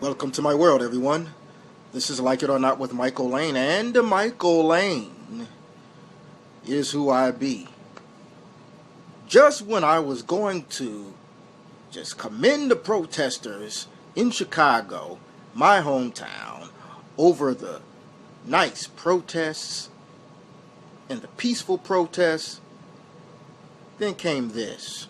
Welcome to my world, everyone. This is Like It or Not with Michael Lane, and Michael Lane is who I be. Just when I was going to just commend the protesters in Chicago, my hometown, over the nice protests and the peaceful protests, then came this.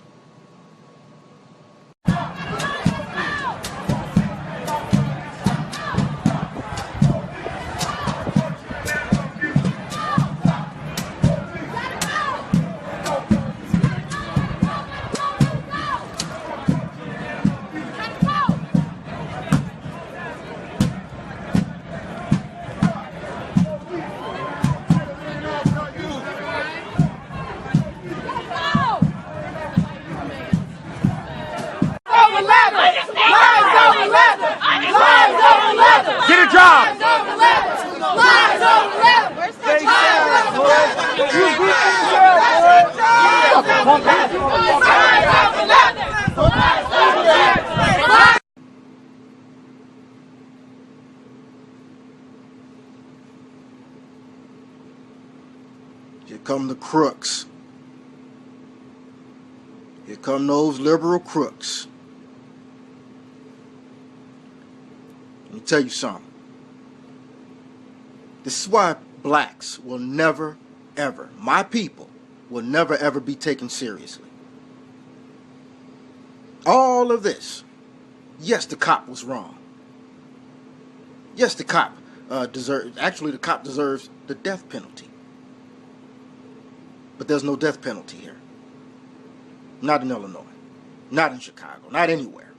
Get a job! Here come the crooks. Here come those liberal crooks. Let me tell you something. This is why blacks will never, ever, my people, will never, ever be taken seriously. All of this. Yes, the cop was wrong. Yes, the cop the cop deserves the death penalty. But there's no death penalty here. Not in Illinois. Not in Chicago. Not anywhere.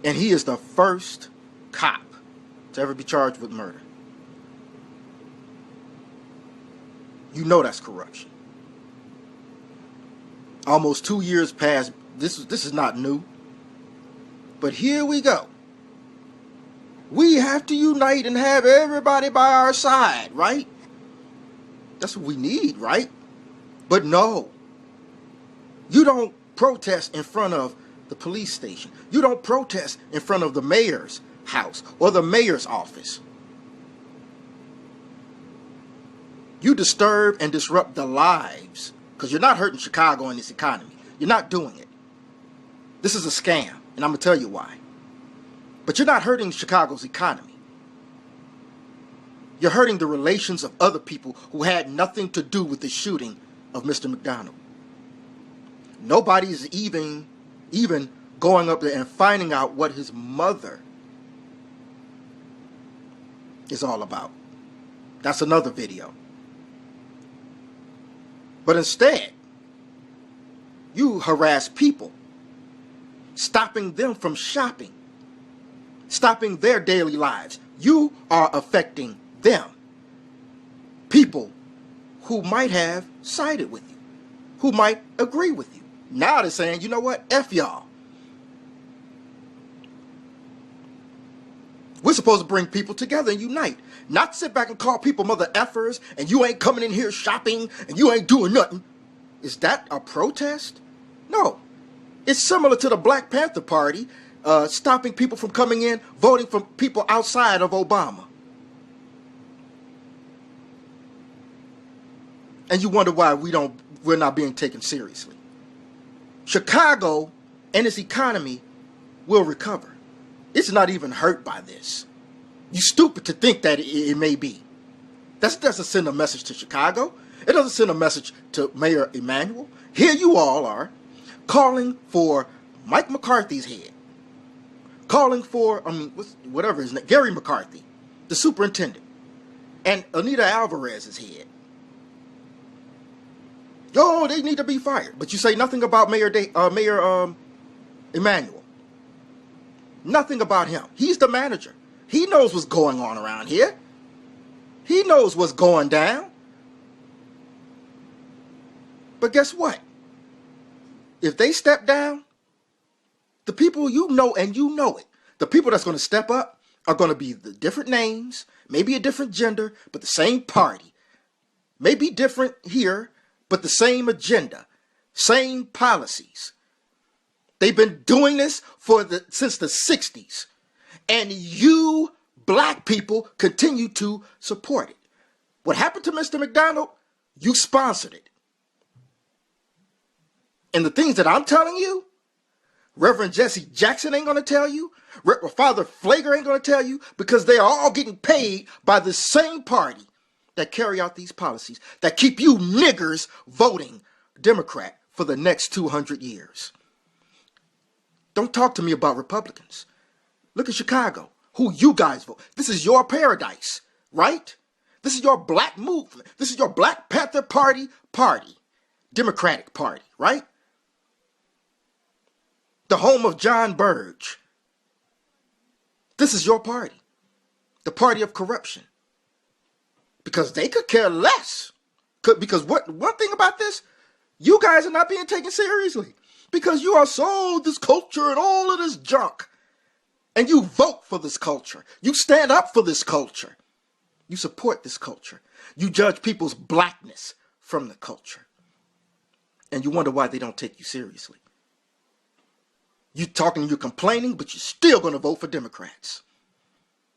And he is the first cop to ever be charged with murder. You know that's corruption. Almost 2 years past. This is not new. But here we go. We have to unite and have everybody by our side, right? That's what we need, right? But no. You don't protest in front of the police station. You don't protest in front of the mayor's house or the mayor's office. You disturb and disrupt the lives because you're not hurting Chicago and its economy. You're not doing it. This is a scam, and I'm going to tell you why. But you're not hurting Chicago's economy. You're hurting the relations of other people who had nothing to do with the shooting of Mr. McDonald. Nobody is even going up there and finding out what his mother is all about. That's another video. But instead, you harass people, stopping them from shopping, stopping their daily lives. You are affecting them. People who might have sided with you, who might agree with you. Now they're saying, you know what? F y'all. We're supposed to bring people together and unite. Not sit back and call people mother effers and you ain't coming in here shopping and you ain't doing nothing. Is that a protest? No. It's similar to the Black Panther Party stopping people from coming in, voting for people outside of Obama. And you wonder why we're not being taken seriously. Chicago and its economy will recover. It's not even hurt by this. You're stupid to think that it may be. That doesn't send a message to Chicago. It doesn't send a message to Mayor Emanuel. Here you all are calling for Mike McCarthy's head. Calling for, whatever his name, Gary McCarthy, the superintendent, and Anita Alvarez's head. Oh, they need to be fired. But you say nothing about Mayor Emanuel. Nothing about him. He's the manager. He knows what's going on around here. He knows what's going down. But guess what? If they step down, the people you know, and you know it, the people that's going to step up are going to be the different names, maybe a different gender, but the same party. Maybe different here, but the same agenda, same policies. They've been doing this since the 60s. And you black people continue to support it. What happened to Mr. McDonald? You sponsored it. And the things that I'm telling you, Reverend Jesse Jackson ain't going to tell you. Father Flager ain't going to tell you, because they are all getting paid by the same party that carry out these policies that keep you niggers voting Democrat for the next 200 years. Don't talk to me about Republicans. Look at Chicago, who you guys vote. This is your paradise, right? This is your black movement. This is your Black Panther Party, Democratic Party, right? The home of John Burge. This is your party, the party of corruption. Because they could care less. Because one thing about this, you guys are not being taken seriously. Because you are sold this culture and all of this junk. And you vote for this culture. You stand up for this culture. You support this culture. You judge people's blackness from the culture. And you wonder why they don't take you seriously. You're complaining, but you're still going to vote for Democrats.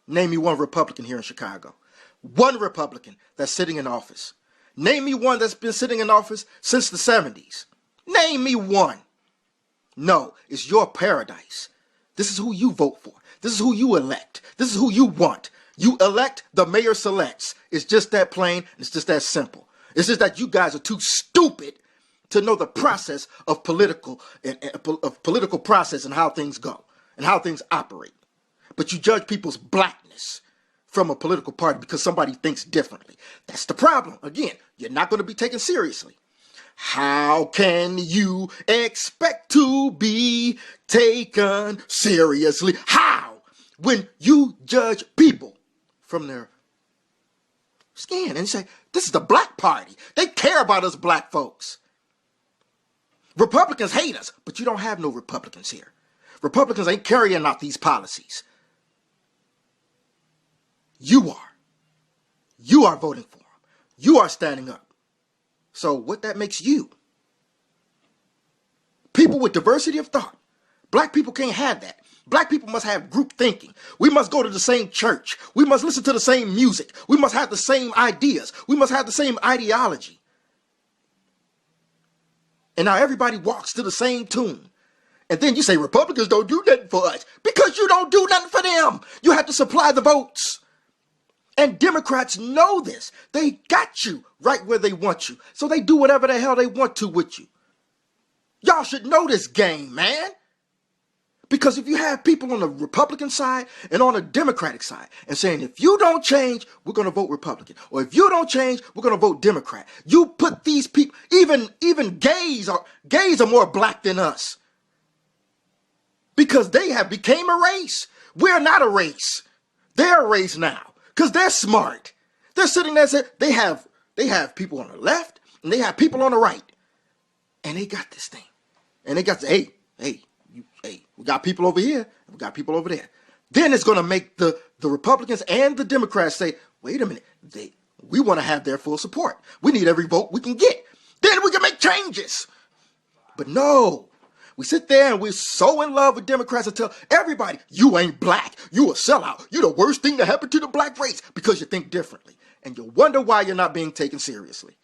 Name me one Republican here in Chicago. One Republican that's sitting in office. Name me one that's been sitting in office since the 70s. Name me one. No, it's your paradise. This is who you vote for. This is who you elect. This is who you want. You elect, the mayor selects. It's just that plain. It's just that simple. It's just that you guys are too stupid to know the process of political process and how things go and how things operate. But you judge people's blackness from a political party because somebody thinks differently. That's the problem. Again, you're not going to be taken seriously. How can you expect to be taken seriously? How? When you judge people from their skin and say, this is the black party. They care about us black folks. Republicans hate us, but you don't have no Republicans here. Republicans ain't carrying out these policies. You are. You are voting for them. You are standing up. So what that makes you? People with diversity of thought. Black people can't have that. Black people must have group thinking. We must go to the same church. We must listen to the same music. We must have the same ideas. We must have the same ideology. And now everybody walks to the same tune. And then you say Republicans don't do nothing for us. Because you don't do nothing for them. You have to supply the votes. And Democrats know this. They got you right where they want you. So they do whatever the hell they want to with you. Y'all should know this game, man. Because if you have people on the Republican side and on the Democratic side and saying, if you don't change, we're going to vote Republican. Or if you don't change, we're going to vote Democrat. You put these people, even gays are more black than us. Because they have became a race. We're not a race. They're a race now. Because they're smart. They're sitting there and saying, they have people on the left and they have people on the right. And they got this thing. And they got to, hey, we got people over here, and we got people over there. Then it's going to make the Republicans and the Democrats say, wait a minute, we want to have their full support. We need every vote we can get. Then we can make changes. But no, we sit there and we're so in love with Democrats and tell everybody, you ain't black, you a sellout. You're the worst thing that happened to the black race because you think differently. And you wonder why you're not being taken seriously.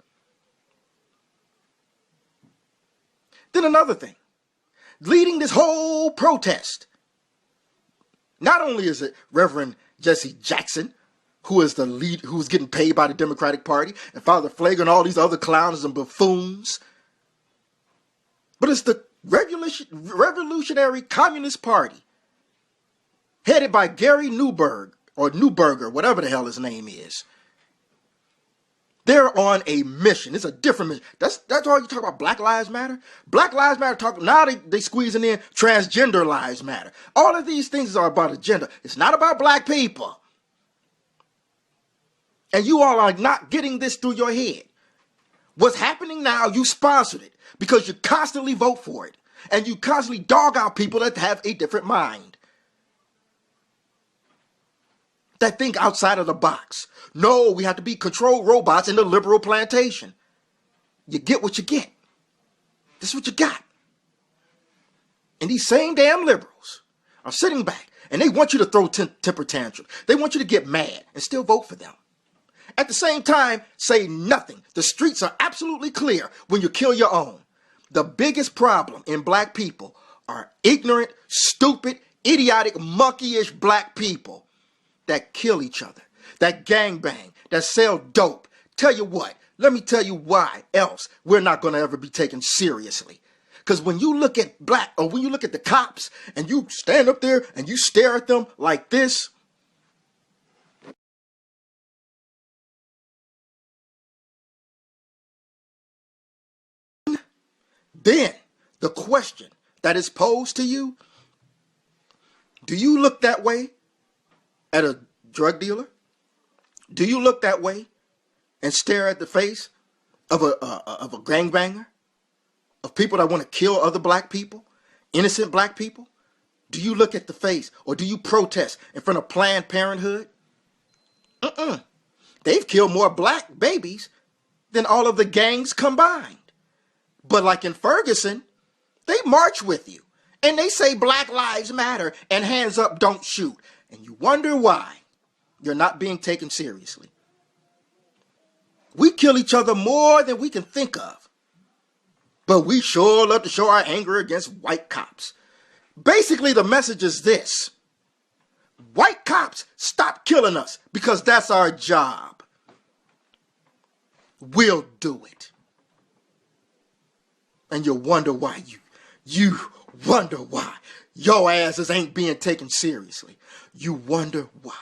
Then another thing. Leading this whole protest, not only is it Reverend Jesse Jackson, who is the lead, who's getting paid by the Democratic Party, and Father Flager and all these other clowns and buffoons, but it's the Revolutionary Communist Party, headed by Gary Newberger, whatever the hell his name is. They're on a mission. It's a different mission. That's all you talk about. Black Lives Matter. Black Lives Matter now they squeezing in transgender lives matter. All of these things are about agenda. It's not about black people. And you all are not getting this through your head. What's happening now, you sponsored it because you constantly vote for it. And you constantly dog out people that have a different mind. That think outside of the box. No, we have to be controlled robots in the liberal plantation. You get what you get. This is what you got. And these same damn liberals are sitting back and they want you to throw temper tantrums. They want you to get mad and still vote for them. At the same time, say nothing. The streets are absolutely clear when you kill your own. The biggest problem in black people are ignorant, stupid, idiotic, monkeyish black people that kill each other, that gangbang, that sell dope. Tell you what, let me tell you why else we're not going to ever be taken seriously. Because when you look at when you look at the cops and you stand up there and you stare at them like this, then the question that is posed to you, do you look that way at a drug dealer? Do you look that way and stare at the face of a gangbanger? Of people that want to kill other black people? Innocent black people? Do you look at the face or do you protest in front of Planned Parenthood? They've killed more black babies than all of the gangs combined. But like in Ferguson, they march with you and they say Black Lives Matter and hands up, don't shoot. And you wonder why you're not being taken seriously. We kill each other more than we can think of. But we sure love to show our anger against white cops. Basically, the message is this. White cops, stop killing us because that's our job. We'll do it. And you wonder why you wonder why your asses ain't being taken seriously. You wonder why.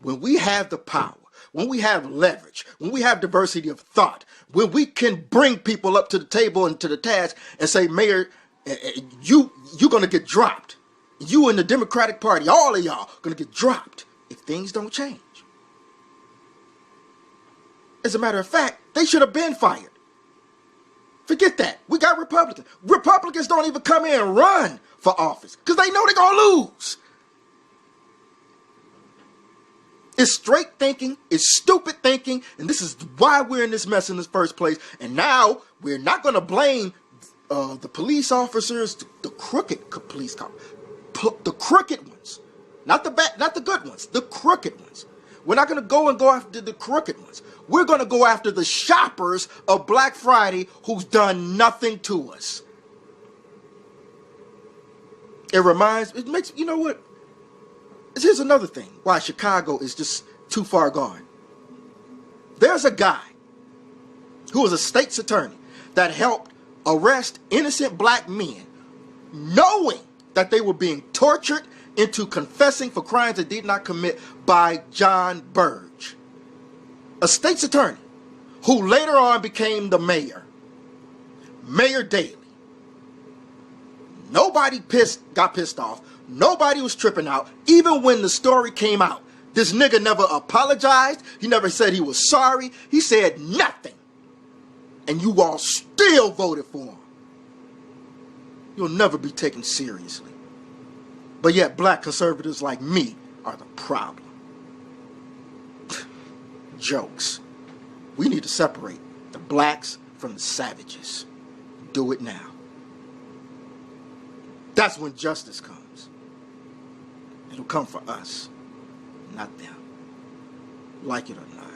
When we have the power, when we have leverage, when we have diversity of thought, when we can bring people up to the table and to the task and say, Mayor, you're going to get dropped. You and the Democratic Party, all of y'all going to get dropped if things don't change. As a matter of fact, they should have been fired. Forget that. We got Republicans. Republicans don't even come in and run for office because they know they're going to lose. It's straight thinking, it's stupid thinking, and this is why we're in this mess in the first place. And now we're not going to blame the police officers, the crooked police cops, the crooked ones, not the good ones, the crooked ones. We're not going to go after the crooked ones. We're going to go after the shoppers of Black Friday who's done nothing to us. It makes, you know what? Here's another thing why Chicago is just too far gone. There's a guy who was a state's attorney that helped arrest innocent black men knowing that they were being tortured into confessing for crimes they did not commit by John Burge, a state's attorney who later on became the mayor, Mayor Daley. Nobody got pissed off. Nobody was tripping out. Even when the story came out, this nigga never apologized. He never said he was sorry. He said nothing. And you all still voted for him. You'll never be taken seriously. But yet black conservatives like me are the problem. Jokes. We need to separate the blacks from the savages. Do it now. That's when justice comes. It'll come for us, not them. Like it or not.